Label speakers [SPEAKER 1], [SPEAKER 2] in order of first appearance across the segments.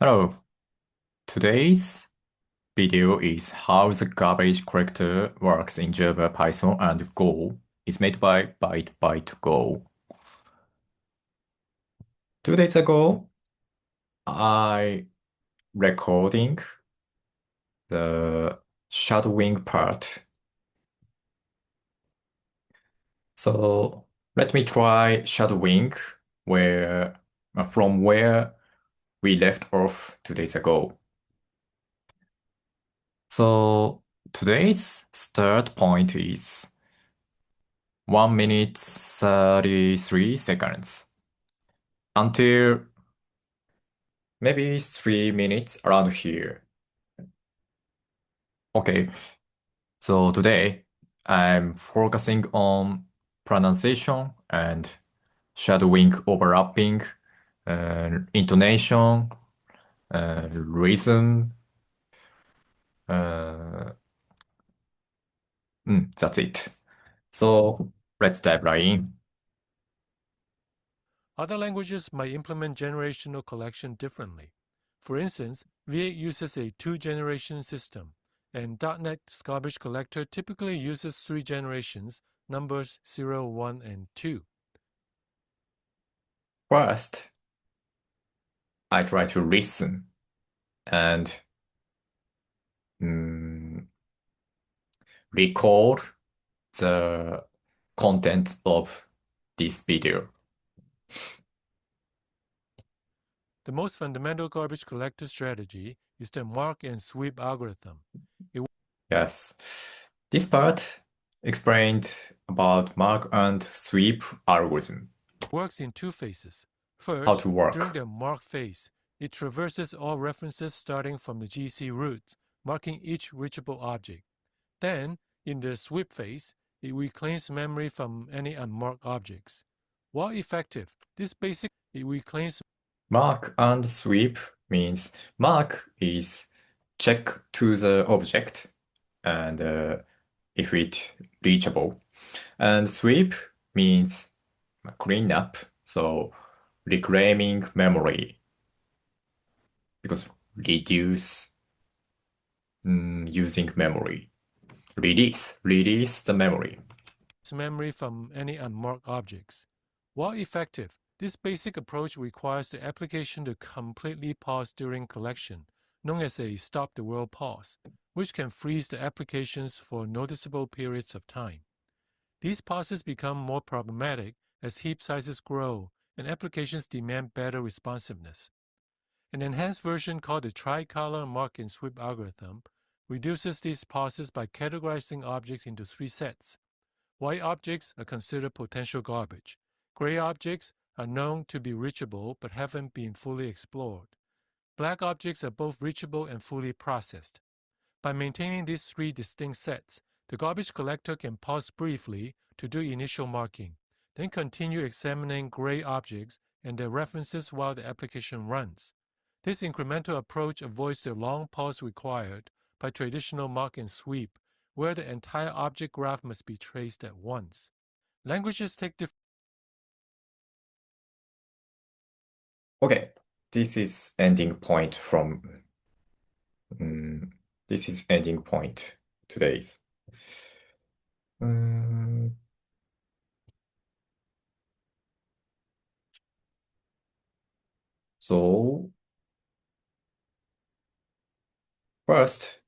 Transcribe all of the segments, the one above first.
[SPEAKER 1] Hello, today's video is how the garbage collector works in Java, Python, and Go. It's made by Go. 2 days ago, I recording the shadowing part. So let me try shadowing from where we left off 2 days ago. So today's start point is 1 minute 33 seconds until maybe 3 minutes around here. Okay, so today I'm focusing on pronunciation and shadowing, overlapping, intonation, rhythm. Uh, that's it. So let's dive right in.
[SPEAKER 2] Other languages might implement generational collection differently. For instance, V8 uses a two-generation system, and .NET's garbage collector typically uses three generations, numbers 0, 1, and 2.
[SPEAKER 1] First, I try to listen and mm, record the content of this video.
[SPEAKER 2] The most fundamental garbage collector strategy is the mark and sweep algorithm. It
[SPEAKER 1] Yes. This part explained about mark and sweep algorithm,
[SPEAKER 2] works in two phases.
[SPEAKER 1] how
[SPEAKER 2] First,
[SPEAKER 1] to
[SPEAKER 2] during
[SPEAKER 1] work.
[SPEAKER 2] the mark phase, it traverses all references starting from the GC roots, marking each reachable object. Then, in the sweep phase, it reclaims memory from any unmarked objects. While effective, this basic it reclaims
[SPEAKER 1] Mark and sweep means mark is check to the object and if it reachable. And sweep means clean up, so reclaiming memory because reduce using memory. Release the memory.
[SPEAKER 2] memory from any unmarked objects. While effective, this basic approach requires the application to completely pause during collection, known as a stop the world pause, which can freeze the applications for noticeable periods of time. These pauses become more problematic as heap sizes grow and applications demand better responsiveness. An enhanced version called the tricolor mark and sweep algorithm reduces these pauses by categorizing objects into three sets. White objects are considered potential garbage. Gray objects are known to be reachable but haven't been fully explored. Black objects are both reachable and fully processed. By maintaining these three distinct sets, the garbage collector can pause briefly to do initial marking, then continue examining gray objects and their references while the application runs. This incremental approach avoids the long pause required by traditional mark and sweep, where the entire object graph must be traced at once. Languages take different
[SPEAKER 1] Okay, this is ending point from mm, this is ending point today's. Mm, so first,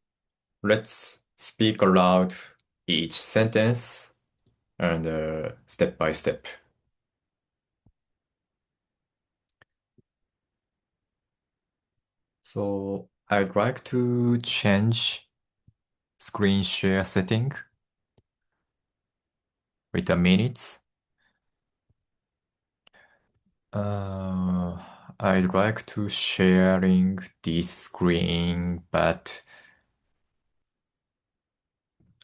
[SPEAKER 1] let's speak aloud each sentence and step by step. So I'd like to change screen share setting with the minutes. Uh, I'd like to sharing this screen, but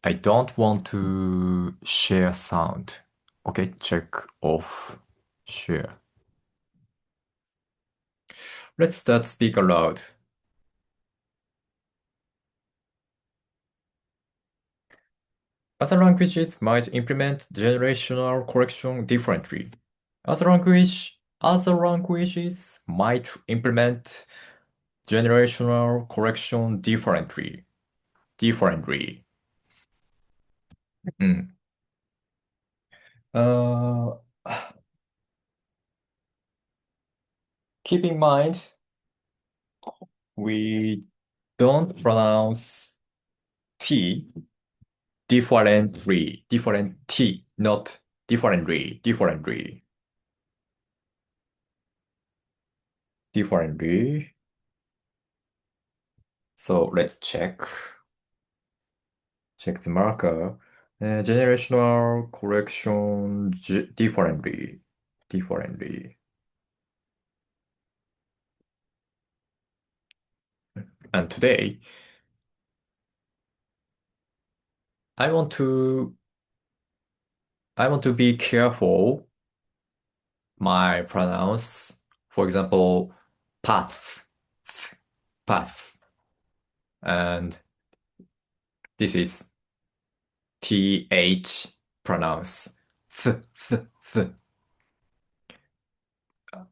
[SPEAKER 1] I don't want to share sound. Okay, check off share. Let's start speak aloud. Other languages might implement generational correction differently. Other languages might implement generational correction differently. Differently. うん。Uh, keep in mind, we don't pronounce T differently. Different T, not differently. Differently. Differently. So let's check. Check the marker. Generational correction differently. Differently. And today, I want to I want to be careful my pronounce. For example, path, path, and this is th pronounce. Th.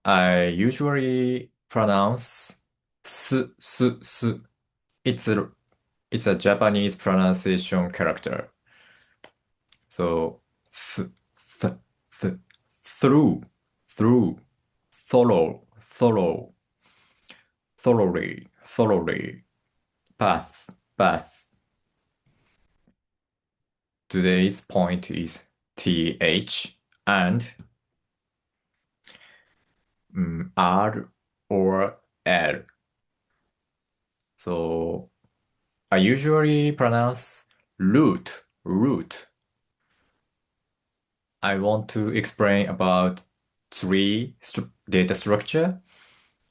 [SPEAKER 1] I usually pronounce s. It's a Japanese pronunciation character. So th, th, th, through, through, thoroughly, path. Today's point is th and r or l. So I usually pronounce root. I want to explain about tree data structure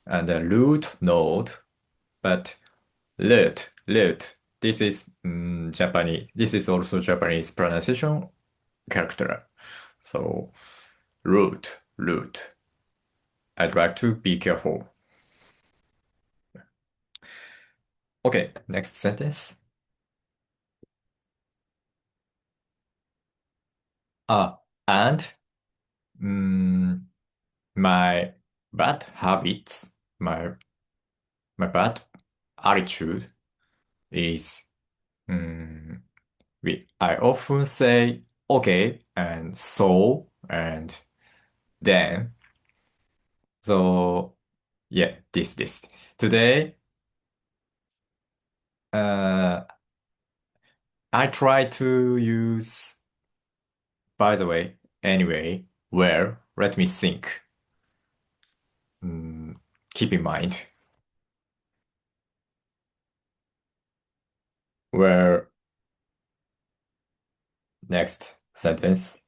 [SPEAKER 1] and a root node, but root. This is Japanese. This is also Japanese pronunciation character. So root. I'd like to be careful. Okay, next sentence. Ah, and mm, my bad habits, my bad attitude is I often say okay and so and then. So yeah, this. Today, uh, I try to use, by the way, anyway, where, let me think. Mm, keep in mind, where, next sentence.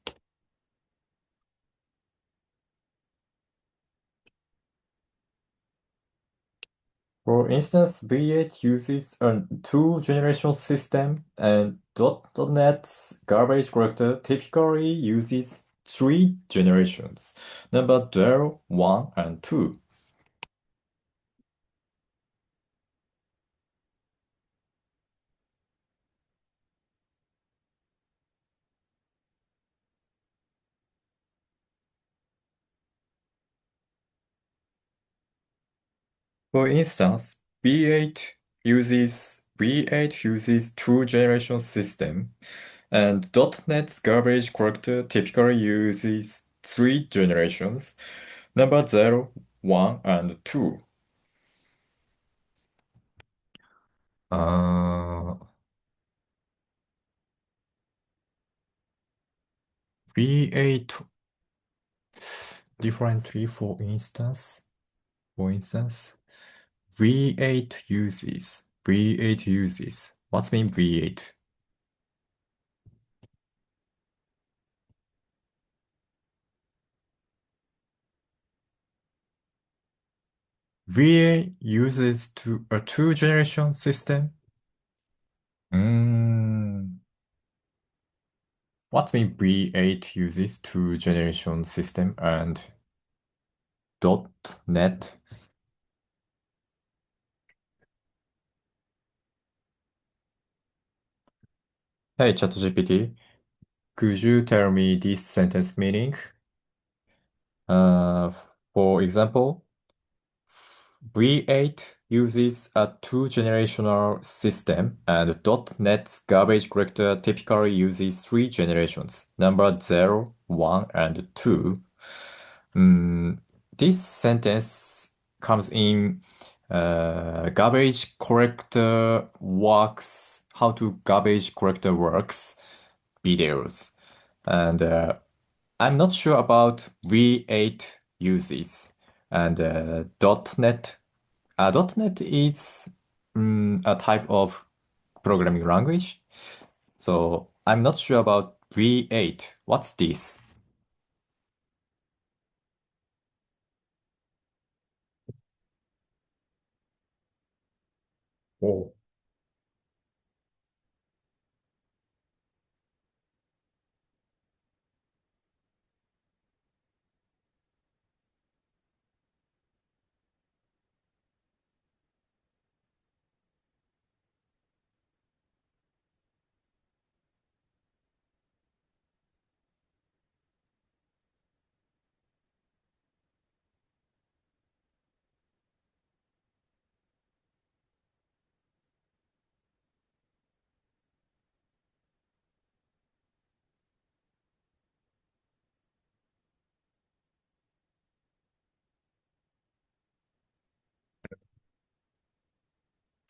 [SPEAKER 1] For instance, V8 uses a two-generation system, and .NET's garbage collector typically uses three generations, number 0, 1, and 2. For instance, V8 uses two-generation system, and .NET's garbage collector typically uses three generations, number 0, 1, and 2. Uh, V8 differently, for instance, V8 uses. What's mean V8? V8 uses a two-generation system. Mm, what mean V8 uses two-generation system and .NET? Hey, ChatGPT, could you tell me this sentence meaning? Uh, for example, V8 uses a two-generational system, and .NET's garbage collector typically uses three generations, number 0, 1, and 2. Mm, this sentence comes in garbage collector works, how to garbage collector works videos. And I'm not sure about V8 uses. And .NET. .NET is a type of programming language. So I'm not sure about V8. What's this? Oh.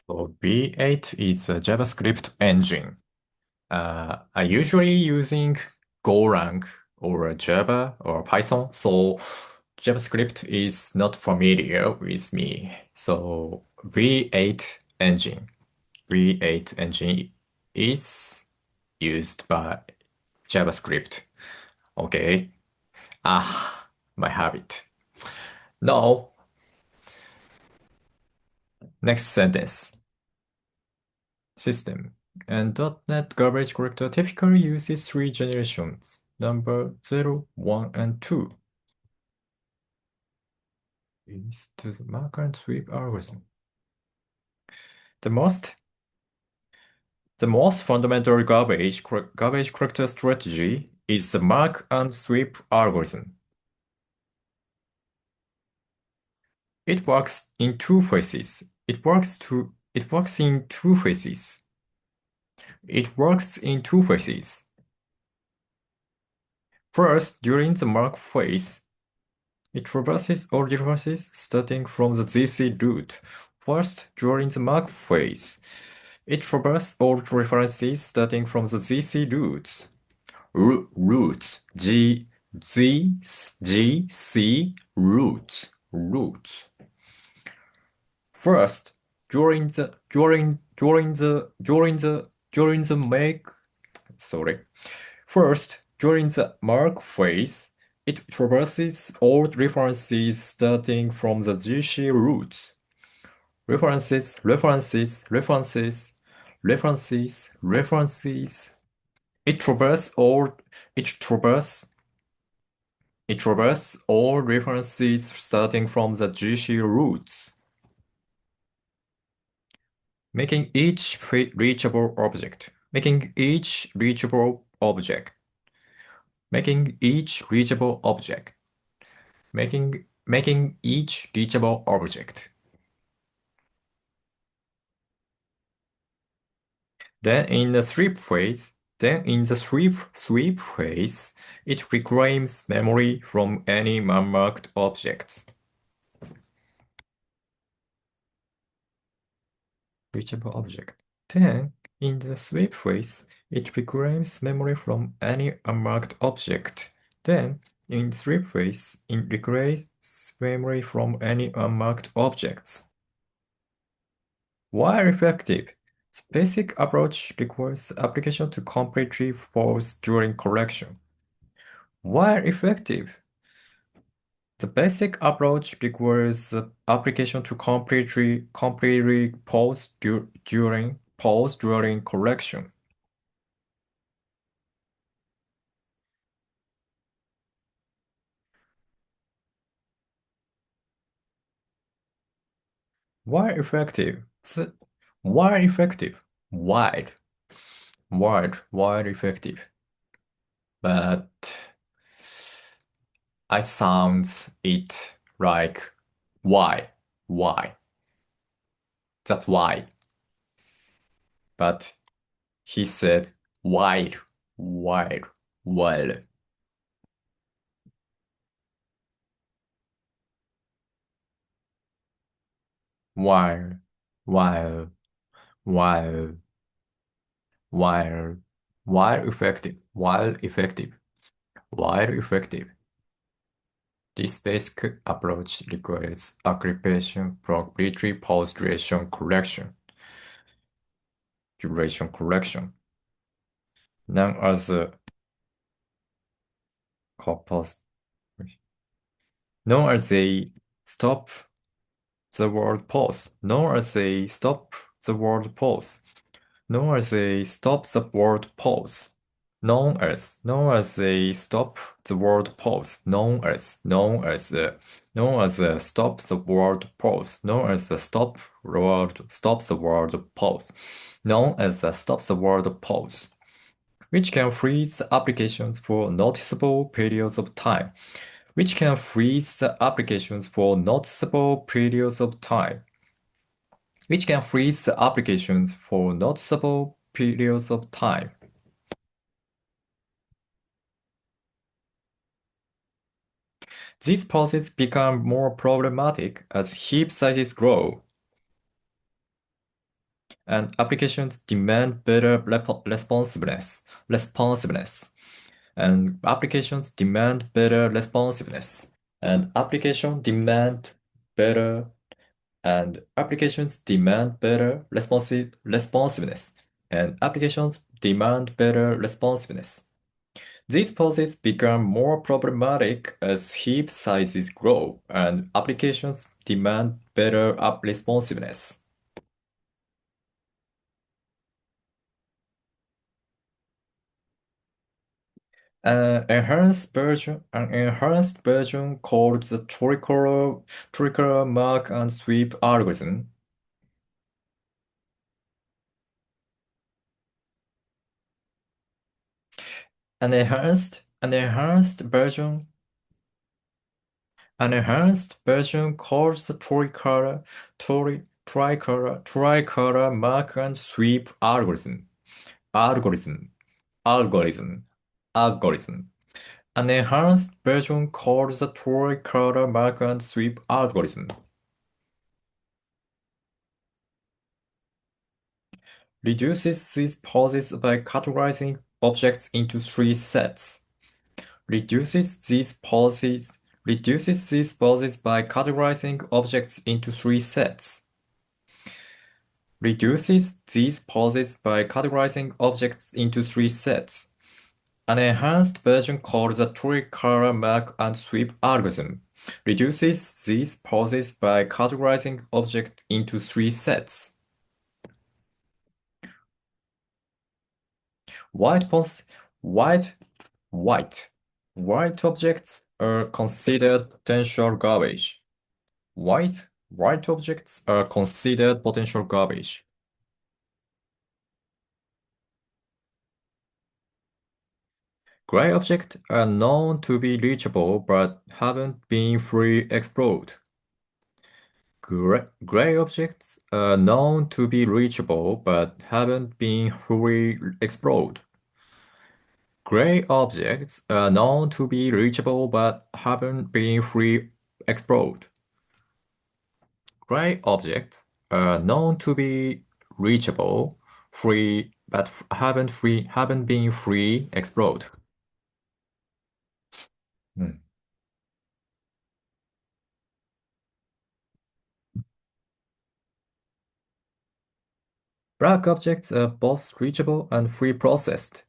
[SPEAKER 1] So V8 is a JavaScript engine. I usually using Golang or Java or Python, so JavaScript is not familiar with me. So V8 engine is used by JavaScript. Okay. Ah, my habit. Now, next sentence. System. And .NET garbage collector typically uses three generations, number 0, 1, and 2. Is to the mark and sweep algorithm. The most the most fundamental garbage collector strategy is the mark and sweep algorithm. It works in two phases. It works in two phases. It works in two phases. First, during the mark phase, it traverses all references starting from the ZC root. First, during the mark phase, it traverses all references starting from the ZC roots. Roots. C, roots. First, during the make, sorry. First, during the mark phase, it traverses all references starting from the GC roots. References. It traverses all it traverses it traverses all references starting from the GC roots, making each reachable object. Making each reachable object. Making each reachable object. Then in the sweep phase, it reclaims memory from any unmarked objects. Reachable object. Then in the sweep phase, it reclaims memory from any unmarked object. Then in sweep phase, it reclaims memory from any unmarked objects. While effective, the basic approach requires the application to completely pause during collection. While effective, the basic approach requires the application to completely pause during collection. While effective, while effective, wide, wide effective. But I sounds it like why, why. That's why. But he said while, while, while, while, while, while, while, while effective, while effective, while effective. This basic approach requires aggregation, probability, pause duration correction, known as corpus, known as a stop the word pause, known as a stop the word pause, known as a stop the word pause, known as a stop the word pause, known as a stop the word pause, known as a stop the word pause, known as a stop the word pause, which can freeze the applications for noticeable periods of time, which can freeze the applications for noticeable periods of time, which can freeze the applications for noticeable periods of time. These pauses become more problematic as heap sizes grow, and applications demand better responsiveness, and applications demand better responsiveness, and application demand better and applications demand better responsiveness, and applications demand better responsiveness. These poses become more problematic as heap sizes grow and applications demand better app responsiveness. An enhanced version called the tricolor mark and sweep algorithm. An enhanced version called the tricolor mark and sweep algorithm, algorithm, algorithm. An enhanced version called the tricolor mark and sweep algorithm reduces these pauses by categorizing objects into three sets. Reduces these pauses by categorizing objects into three sets. Reduces these pauses by categorizing objects into three sets. An enhanced version called the tree-color mark and sweep algorithm reduces these pauses by categorizing objects into three sets. White pos white white white objects are considered potential garbage. White objects are considered potential garbage. Gray objects are known to be reachable but haven't been fully explored. Gray objects are known to be reachable but haven't been fully explored. Gray objects are known to be reachable but haven't been fully explored. Gray objects are known to be reachable, free, but haven't been fully explored. Hmm. Black objects are both reachable and free processed.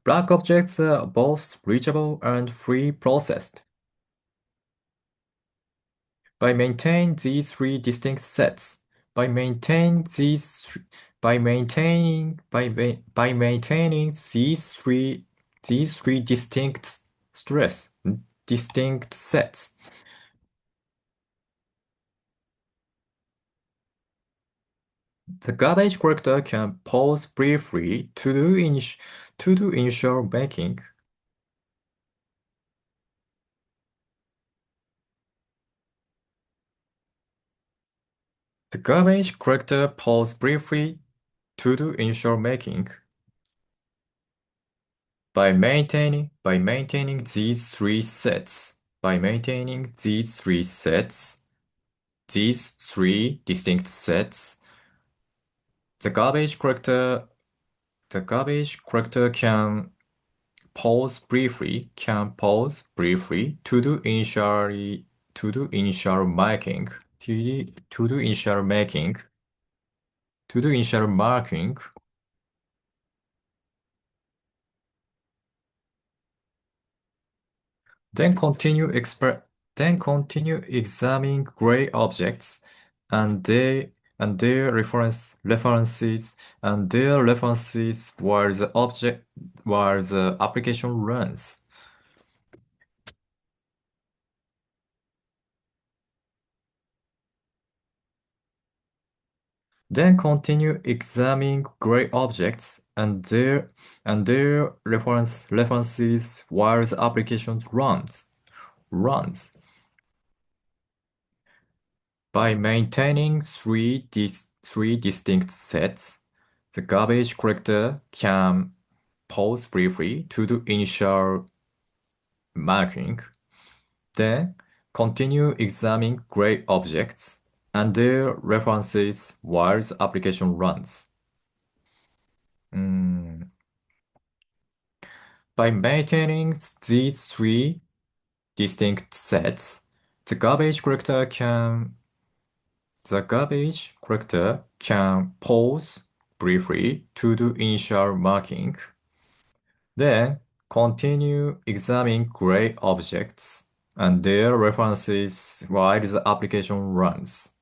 [SPEAKER 1] Black objects are both reachable and free processed. By maintaining these three distinct sets, by maintaining these th- by maintaining these three distinct sets, the garbage collector can pause briefly to do initial making. The garbage collector pauses briefly to do initial making. By maintaining these three sets, these three distinct sets, the garbage collector the garbage collector can pause briefly to do initial making to do initial making to do initial marking. Then continue exp then continue examining gray objects and their references while the application runs. Then continue examining gray objects and their references while the application runs. By maintaining three distinct sets, the garbage collector can pause briefly to do initial marking, then continue examining gray objects and their references while the application runs. Mm. By maintaining these three distinct sets, the garbage collector can pause briefly to do initial marking, then continue examining gray objects and their references while the application runs.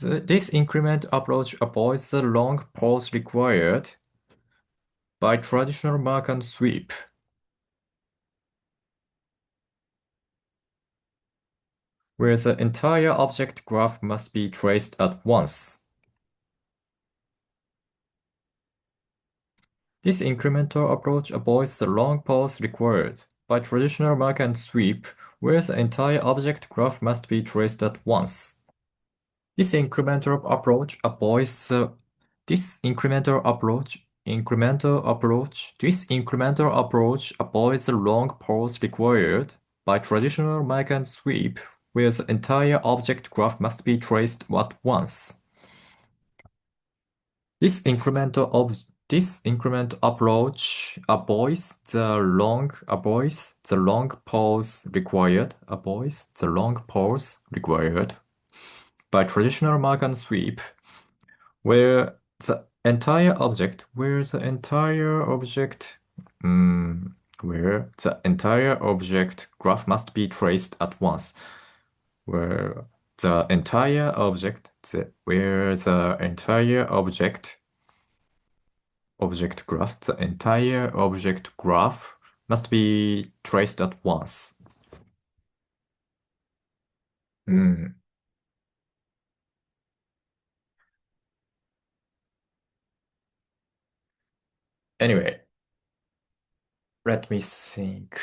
[SPEAKER 1] This increment approach avoids the long pause required by traditional mark and sweep, where the entire object graph must be traced at once. This incremental approach avoids the long pause required by traditional mark and sweep, where the entire object graph must be traced at once. This incremental approach avoids the this incremental approach avoids the long pause required by traditional mark and sweep, where the entire object graph must be traced at once. This incremental approach avoids the long pause required by traditional mark and sweep, where the entire object where the entire object graph must be traced at once, where the entire object where the entire object graph must be traced at once. Mm. Anyway, let me think.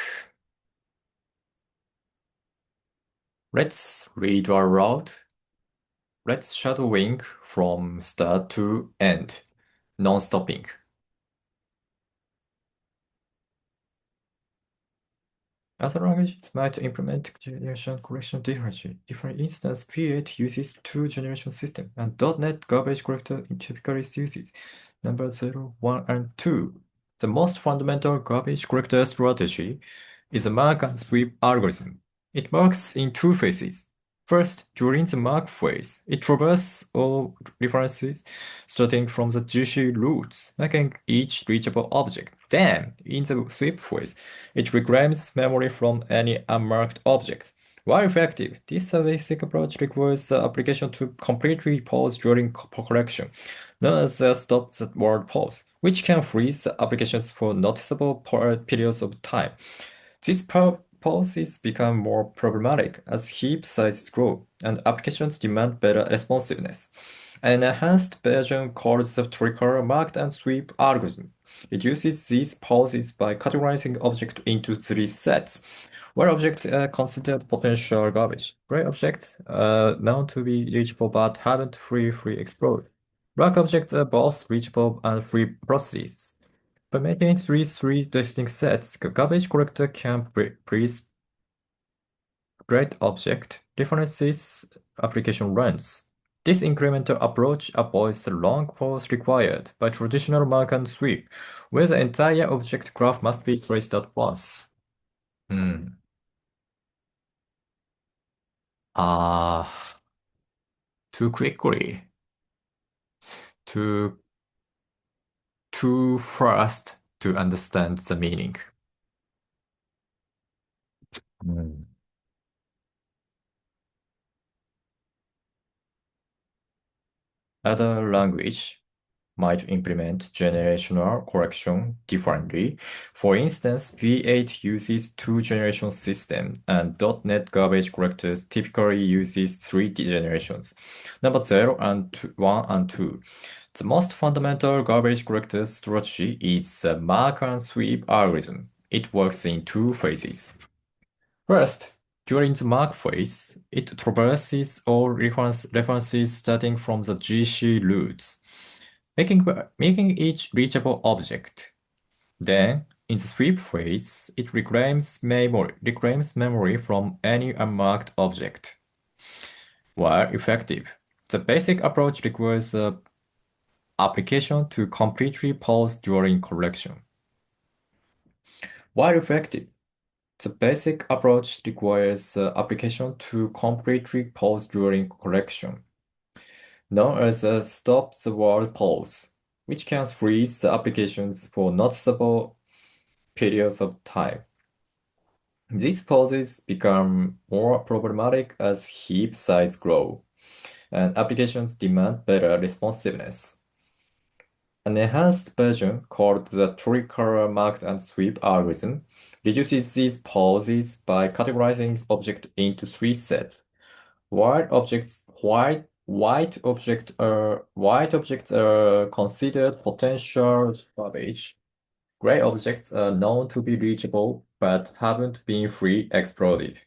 [SPEAKER 1] Let's read aloud. Let's shadowing from start to end, non-stopping. Other languages might implement generation collection differently. Different instance V8 uses two-generation system, and .NET garbage collector typically uses number 0, 1, and 2. The most fundamental garbage collector strategy is a mark and sweep algorithm. It works in two phases. First, during the mark phase, it traverses all references starting from the GC roots, making each reachable object. Then, in the sweep phase, it reclaims memory from any unmarked objects. While effective, this basic approach requires the application to completely pause during collection, known as the stop the world pause, which can freeze the applications for noticeable periods of time. These pauses become more problematic as heap sizes grow and applications demand better responsiveness. An enhanced version called the trigger marked and sweep algorithm It uses these pauses by categorizing objects into three sets. Where objects are considered potential garbage. Gray objects are known to be reachable but haven't freely explored. Black objects are both reachable and free processes. By making three distinct sets, the garbage collector can freeze great object differences application runs. This incremental approach avoids the long pause required by traditional mark and sweep, where the entire object graph must be traced at once. Hmm. Ah, too quickly, too too fast to understand the meaning. Hmm. Other language might implement generational correction differently. For instance, V8 uses two-generation system, and .NET garbage collectors typically uses three generations, number 0 and 1 and 2. The most fundamental garbage collector strategy is the mark and sweep algorithm. It works in two phases. First, during the mark phase, it traverses all references starting from the GC roots, making each reachable object. Then, in the sweep phase, it reclaims memory from any unmarked object. While effective, the basic approach requires the application to completely pause during collection. While effective, the basic approach requires the application to completely pause during collection, known as a stop the world pause, which can freeze the applications for noticeable periods of time. These pauses become more problematic as heap size grow, and applications demand better responsiveness. An enhanced version called the tricolor marked and sweep algorithm reduces these pauses by categorizing objects into three sets. White objects are considered potential garbage. Gray objects are known to be reachable but haven't been free exploded.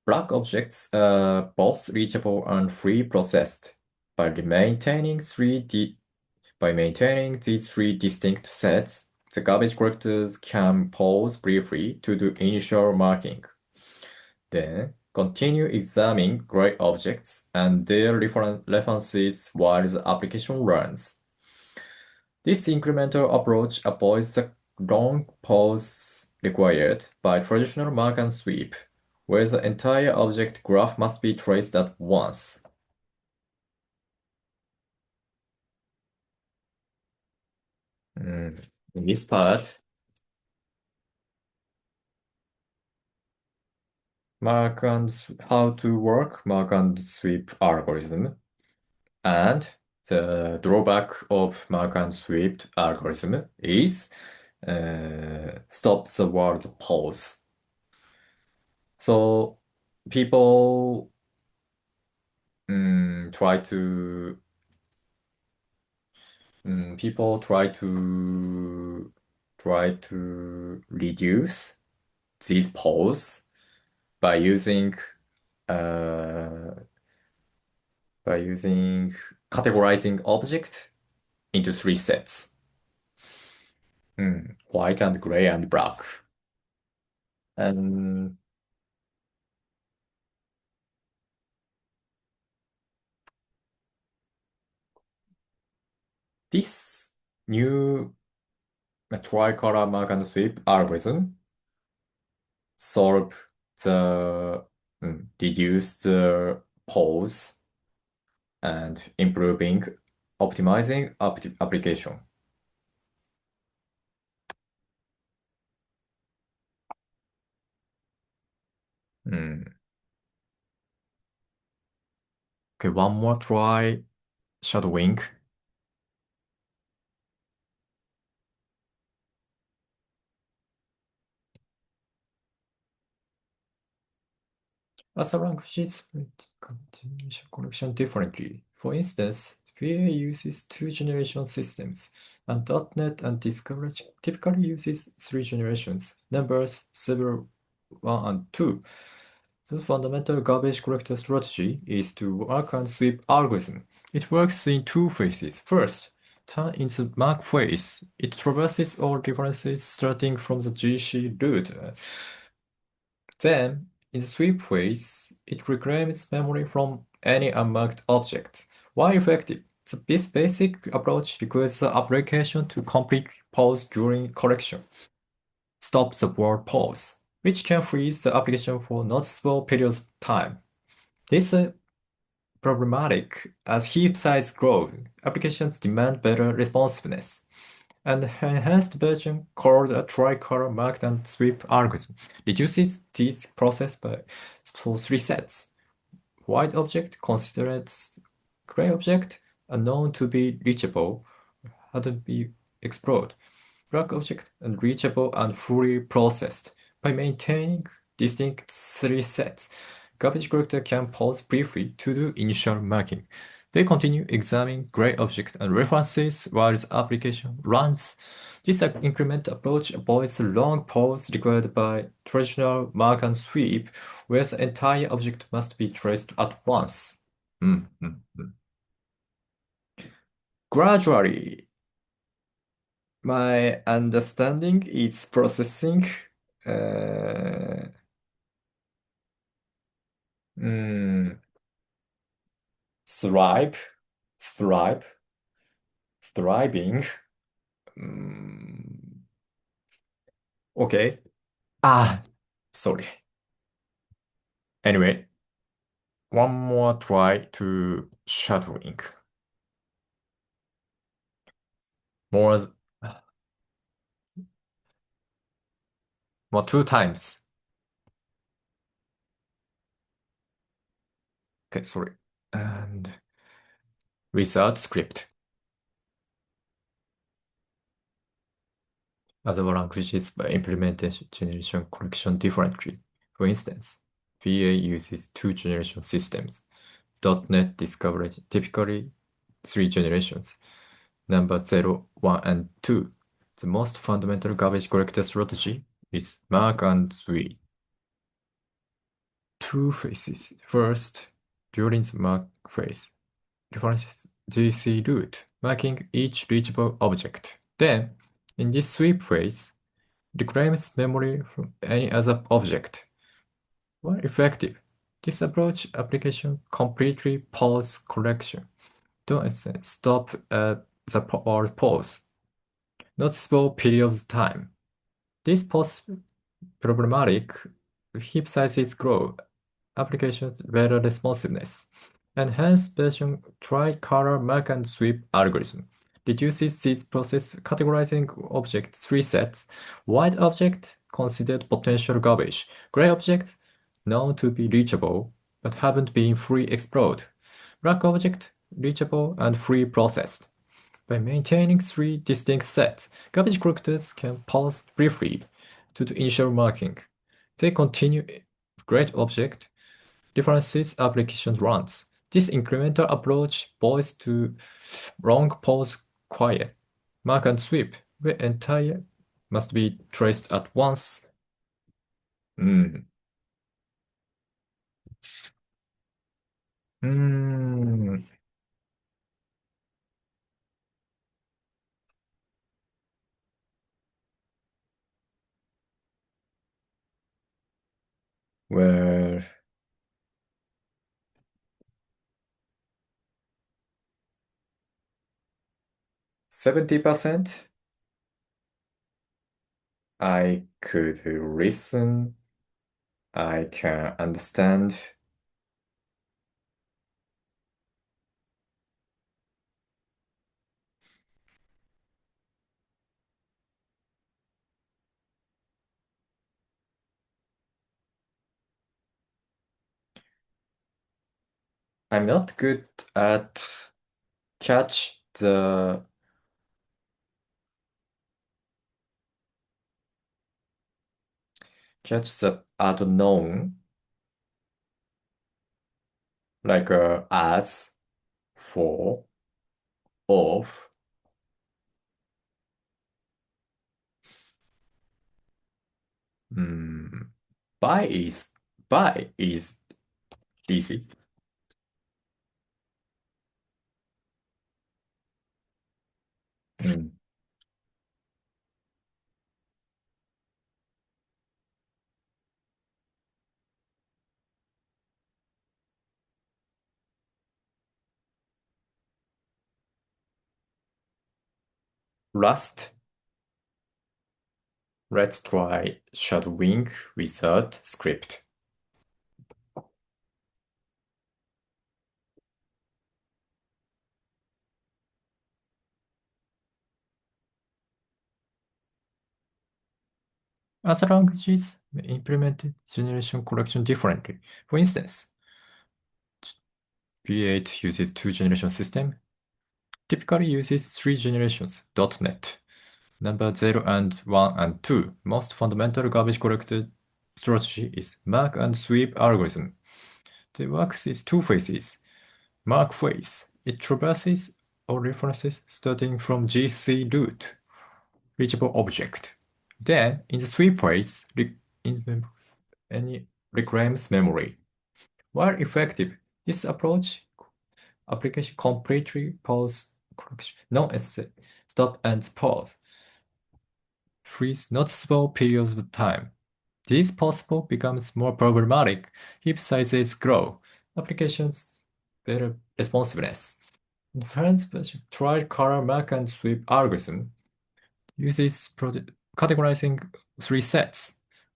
[SPEAKER 1] Black objects are both reachable and free processed. By maintaining these three distinct sets, the garbage collectors can pause briefly to do initial marking. Then continue examining gray objects and their references while the application runs. This incremental approach avoids the long pause required by traditional mark and sweep, where the entire object graph must be traced at once. In this part, how to work mark and sweep algorithm, and the drawback of mark and sweep algorithm is stop the world pause. So people mm, try to people try to reduce these pause by using uh, by using categorizing object into three sets. White and gray and black. And this new tricolor mark and sweep algorithm solve the reduce the pause and optimizing application. Hmm. Okay, one more try shadowing. As a language split continuation collection differently. For instance, VA uses two-generation systems, and .NET and Discovery typically uses three generations, numbers, several 1 and 2. The fundamental garbage collector strategy is to work and sweep algorithm. It works in two phases. First, turn in the mark phase. It traverses all references starting from the GC root. Then, in the sweep phase, it reclaims memory from any unmarked object. Why effective? This basic approach requires the application to complete pause during collection. Stop the word pause, which can freeze the application for noticeable periods of time. This is problematic as heap size grows. Applications demand better responsiveness. An enhanced version called a tricolor marked and sweep algorithm reduces this process by three sets. White object considered gray object unknown to be reachable hadn't been explored. Black object unreachable and fully processed. By maintaining distinct three sets, garbage collector can pause briefly to do initial marking. They continue examining gray object and references while the application runs. This incremental approach avoids the long pause required by traditional mark and sweep, where the entire object must be traced at once. Mm, mm, mm. Gradually, my understanding is processing uh, mm, thrive, thrive, thriving. Mm, okay. Ah, sorry. Anyway, one more try to shadowing. More, more two times. Okay, sorry. And without script. Other languages implement generation collection differently. For instance, VA uses two generation systems. .NET Discovery typically three generations. Number 0, 1, and 2. The most fundamental garbage collector strategy is mark and sweep. Two phases. First, during the mark phase, references GC root, marking each reachable object. Then, in this sweep phase, reclaims memory from any other object. While effective, this approach application completely pause collection. Don't stop at the word pause. Noticeable period of time. This pause problematic heap sizes grow, applications better responsiveness. Enhanced version tricolor mark and sweep algorithm reduces this process categorizing object three sets. White object considered potential garbage. Gray objects known to be reachable but haven't been fully explored. Black object reachable and free processed. By maintaining three distinct sets, garbage collectors can pause briefly to the initial marking. They continue great object differences application runs. This incremental approach boils to long pause quiet, mark and sweep, where entire must be traced at once. Mm. Mm. Well, 70% I could listen, I can understand. I'm not good at catch the unknown, like as, for. of mm, buy is easy. Mm. Last, let's try shadowing without script. Other languages may implement generation collection differently. For instance, V8 uses two-generation system, typically uses three generations, .NET, number 0 and 1 and 2. Most fundamental garbage collected strategy is mark and sweep algorithm. The works is two phases. Mark phase. It traverses all references starting from GC root, reachable object. Then, in the sweep phase, any reclaims memory. While effective, this approach application completely pause collection, non-essay, stop and pause, freeze noticeable periods of time. This possible becomes more problematic if sizes grow. Applications better responsiveness. In first version, tri-color mark and sweep algorithm uses categorizing three sets.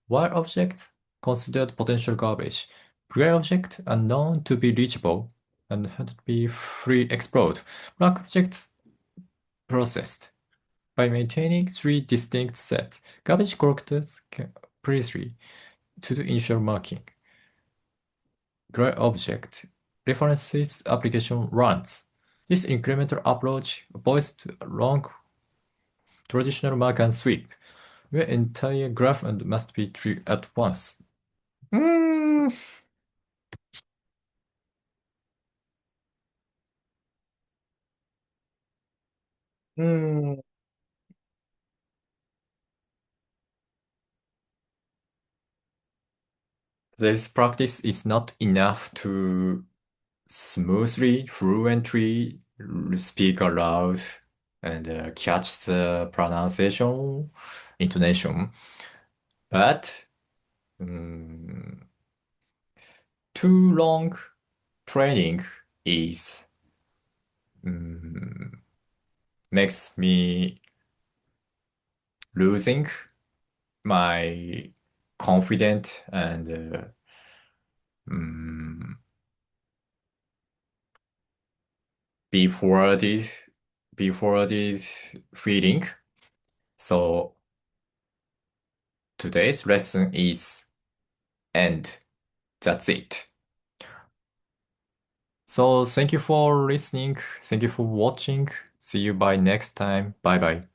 [SPEAKER 1] White objects considered potential garbage, gray objects are known to be reachable and had to be free explode, black objects processed. By maintaining three distinct sets, garbage collectors can precisely to the initial marking. Gray object references application runs. This incremental approach avoids the long traditional mark and sweep, where entire graph and must be true at once. Mm, mm. This practice is not enough to smoothly, fluently speak aloud and catch the pronunciation, intonation. But mm, too long training is mm, makes me losing my confident and mm, be forwarded, be forwarded feeling. So today's lesson is end. That's it. So thank you for listening. Thank you for watching. See you by next time. Bye bye.